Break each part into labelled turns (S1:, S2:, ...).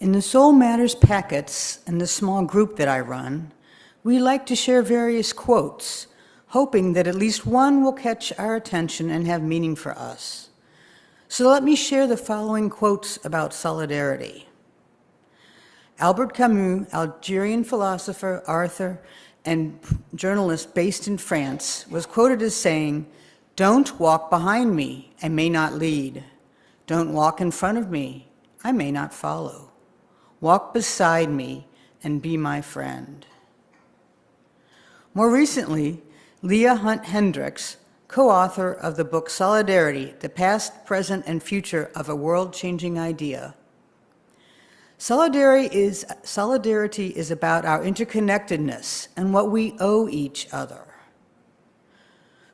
S1: In the Soul Matters packets and the small group that I run, we like to share various quotes, hoping that at least one will catch our attention and have meaning for us. So let me share the following quotes about solidarity. Albert Camus, Algerian philosopher, author, and journalist based in France, was quoted as saying, "Don't walk behind me, I may not lead. Don't walk in front of me, I may not follow. Walk beside me and be my friend." More recently, Leah Hunt Hendricks, co-author of the book Solidarity, The Past, Present, and Future of a World-Changing Idea. Solidarity is about our interconnectedness and what we owe each other.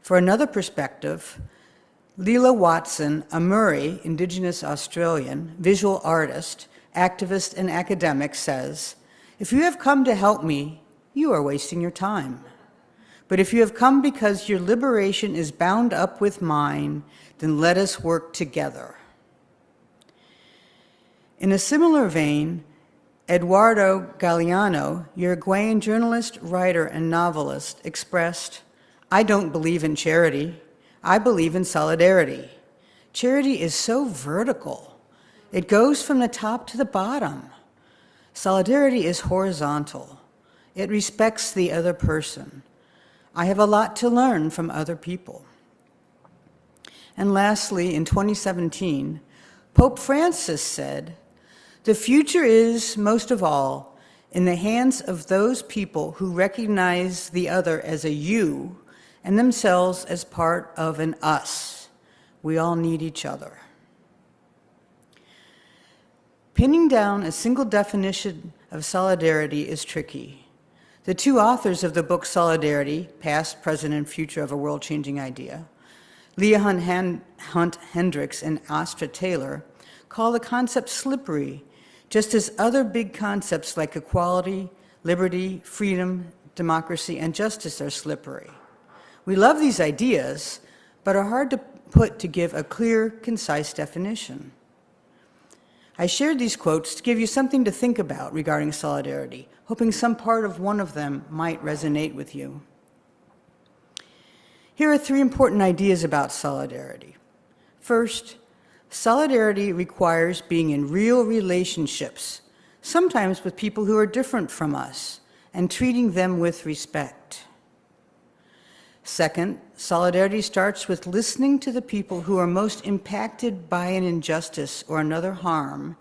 S1: For another perspective, Leela Watson, a Murray, Indigenous Australian, visual artist, activist, and academic, says, "If you have come to help me, you are wasting your time. But if you have come because your liberation is bound up with mine, then let us work together." In a similar vein, Eduardo Galeano, Uruguayan journalist, writer, and novelist, expressed, "I don't believe in charity. I believe in solidarity. Charity is so vertical. It goes from the top to the bottom. Solidarity is horizontal. It respects the other person. I have a lot to learn from other people." And lastly, in 2017, Pope Francis said, "The future is, most of all, in the hands of those people who recognize the other as a you and themselves as part of an us. We all need each other." Pinning down a single definition of solidarity is tricky. The two authors of the book Solidarity, Past, Present, and Future of a World-Changing Idea, Leah Hunt Hendricks and Astra Taylor, call the concept slippery, just as other big concepts like equality, liberty, freedom, democracy, and justice are slippery. We love these ideas, but are hard to put to give a clear, concise definition. I shared these quotes to give you something to think about regarding solidarity, hoping some part of one of them might resonate with you. Here are 3 important ideas about solidarity. First, solidarity requires being in real relationships, sometimes with people who are different from us, and treating them with respect. Second, solidarity starts with listening to the people who are most impacted by an injustice or another harm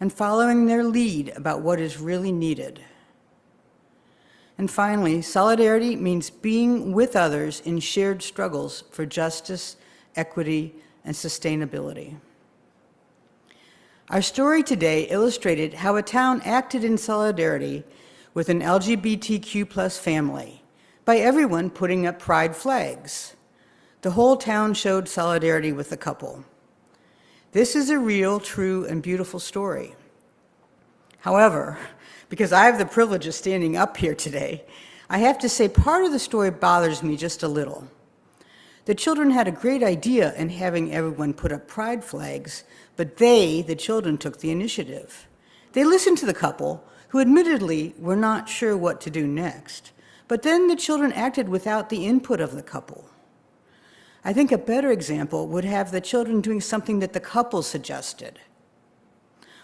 S1: and following their lead about what is really needed. And finally, solidarity means being with others in shared struggles for justice, equity, and sustainability. Our story today illustrated how a town acted in solidarity with an LGBTQ+ family by everyone putting up pride flags. The whole town showed solidarity with the couple. This is a real, true, and beautiful story. However, because I have the privilege of standing up here today, I have to say part of the story bothers me just a little. The children had a great idea in having everyone put up pride flags, but the children, took the initiative. They listened to the couple, who admittedly were not sure what to do next, but then the children acted without the input of the couple. I think a better example would have the children doing something that the couple suggested.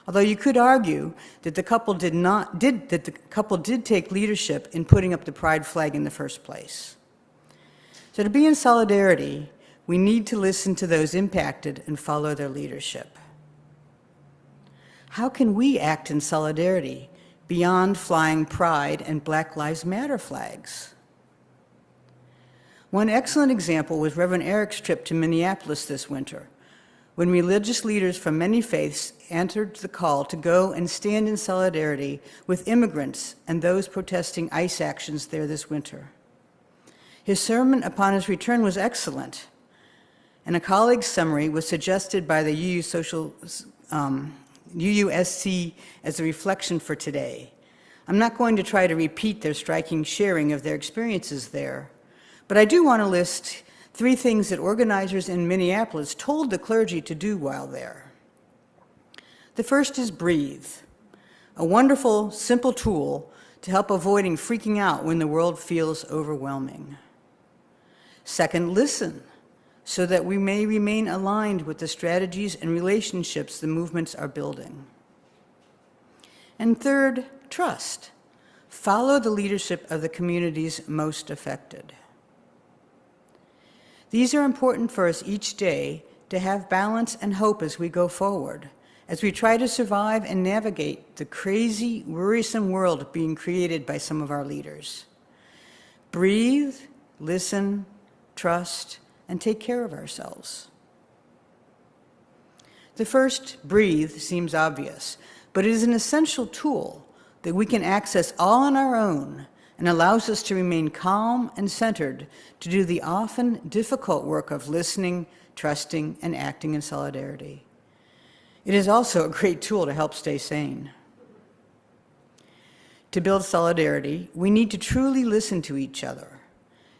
S1: Although you could argue that the couple did take leadership in putting up the pride flag in the first place. So to be in solidarity, we need to listen to those impacted and follow their leadership. How can we act in solidarity beyond flying pride and Black Lives Matter flags? One excellent example was Reverend Eric's trip to Minneapolis this winter, when religious leaders from many faiths answered the call to go and stand in solidarity with immigrants and those protesting ICE actions there this winter. His sermon upon his return was excellent, and a colleague's summary was suggested by the UUSC as a reflection for today. I'm not going to try to repeat their striking sharing of their experiences there, but I do want to list 3 things that organizers in Minneapolis told the clergy to do while there. The first is breathe. a wonderful, simple tool to help avoiding freaking out when the world feels overwhelming. Second, listen, so that we may remain aligned with the strategies and relationships the movements are building. And third, trust. Follow the leadership of the communities most affected. These are important for us each day to have balance and hope as we go forward, as we try to survive and navigate the crazy, worrisome world being created by some of our leaders. Breathe, listen, trust, and take care of ourselves. The first, breathe, seems obvious, but it is an essential tool that we can access all on our own and allows us to remain calm and centered to do the often difficult work of listening, trusting, and acting in solidarity. It is also a great tool to help stay sane. To build solidarity, we need to truly listen to each other,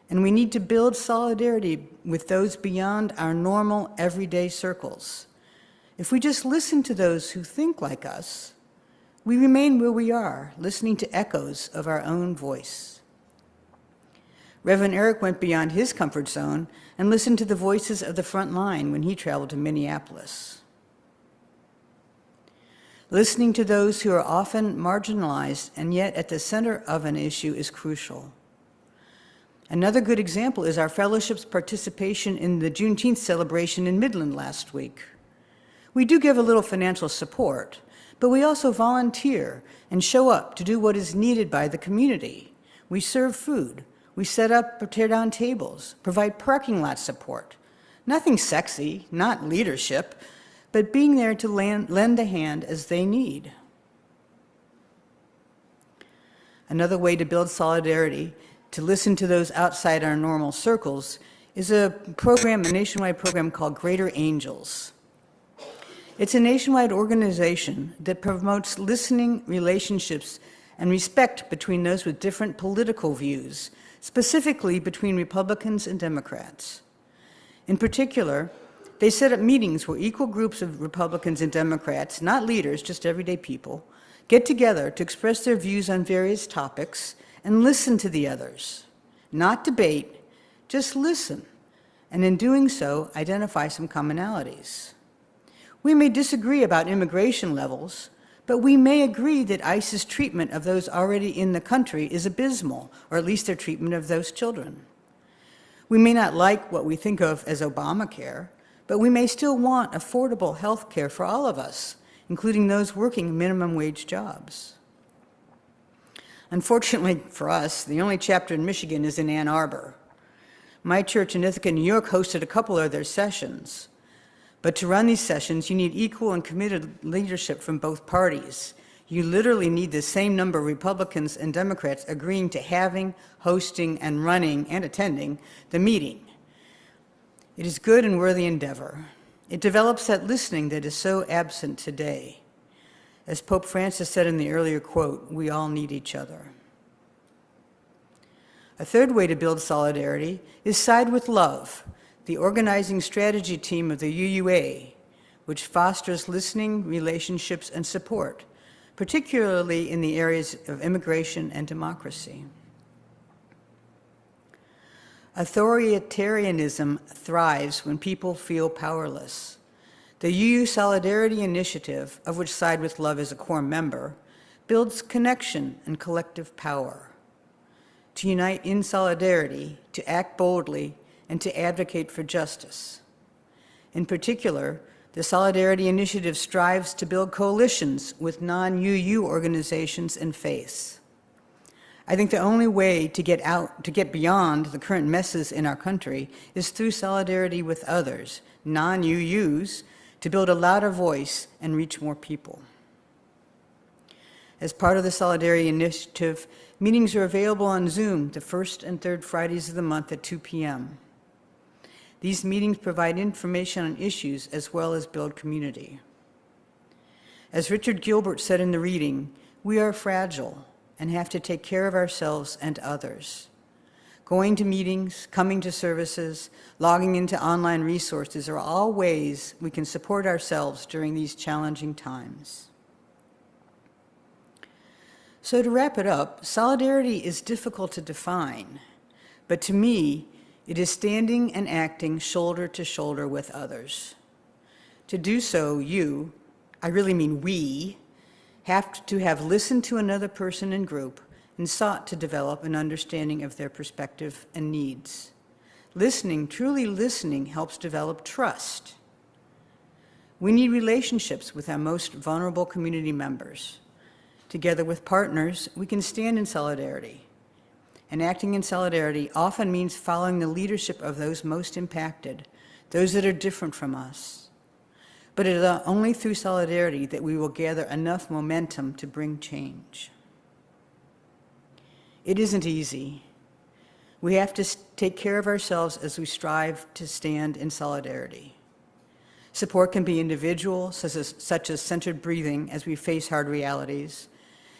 S1: and we need to build solidarity with those beyond our normal, everyday circles. If we just listen to those who think like us, we remain where we are, listening to echoes of our own voice. Reverend Eric went beyond his comfort zone and listened to the voices of the front line when he traveled to Minneapolis. Listening to those who are often marginalized and yet at the center of an issue is crucial. Another good example is our fellowship's participation in the Juneteenth celebration in Midland last week. We do give a little financial support, but we also volunteer and show up to do what is needed by the community. We serve food, we set up or tear down tables, provide parking lot support. Nothing sexy, not leadership, but being there to lend a hand as they need. Another way to build solidarity, to listen to those outside our normal circles, is a nationwide program called Greater Angels. It's a nationwide organization that promotes listening, relationships, and respect between those with different political views, specifically between Republicans and Democrats. In particular, they set up meetings where equal groups of Republicans and Democrats, not leaders, just everyday people, get together to express their views on various topics and listen to the others. Not debate, just listen, and in doing so, identify some commonalities. We may disagree about immigration levels, but we may agree that ICE's treatment of those already in the country is abysmal, or at least their treatment of those children. We may not like what we think of as Obamacare, but we may still want affordable health care for all of us, including those working minimum wage jobs. Unfortunately for us, the only chapter in Michigan is in Ann Arbor. My church in Ithaca, New York hosted a couple of their sessions. But to run these sessions, you need equal and committed leadership from both parties. You literally need the same number of Republicans and Democrats agreeing to having, hosting, and running and attending the meeting. It is good and worthy endeavor. It develops that listening that is so absent today. As Pope Francis said in the earlier quote, we all need each other. A third way to build solidarity is side with love, the organizing strategy team of the UUA, which fosters listening, relationships, and support, particularly in the areas of immigration and democracy. Authoritarianism thrives when people feel powerless. The UU Solidarity Initiative, of which Side with Love is a core member, builds connection and collective power. To unite in solidarity, to act boldly, and to advocate for justice. In particular, the Solidarity Initiative strives to build coalitions with non-UU organizations and faiths. I think the only way to get beyond the current messes in our country is through solidarity with others, non-UUs, to build a louder voice and reach more people. As part of the Solidarity Initiative, meetings are available on Zoom the first and third Fridays of the month at 2 p.m. These meetings provide information on issues as well as build community. As Richard Gilbert said in the reading, we are fragile and have to take care of ourselves and others. Going to meetings, coming to services, logging into online resources are all ways we can support ourselves during these challenging times. So to wrap it up, solidarity is difficult to define, but to me, it is standing and acting shoulder to shoulder with others. To do so, I really mean we, have to have listened to another person and group and sought to develop an understanding of their perspective and needs. Listening, truly listening, helps develop trust. We need relationships with our most vulnerable community members. Together with partners, we can stand in solidarity. And acting in solidarity often means following the leadership of those most impacted, those that are different from us. But it is only through solidarity that we will gather enough momentum to bring change. It isn't easy. We have to take care of ourselves as we strive to stand in solidarity. Support can be individual, such as centered breathing as we face hard realities,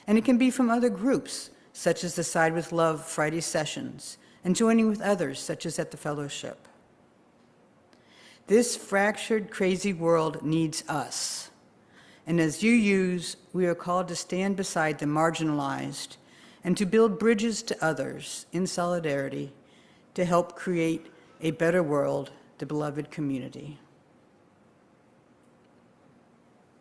S1: and it can be from other groups, such as the Side with Love Friday sessions, and joining with others, such as at the fellowship. This fractured, crazy world needs us. And as UUs, we are called to stand beside the marginalized and to build bridges to others in solidarity to help create a better world, the beloved community.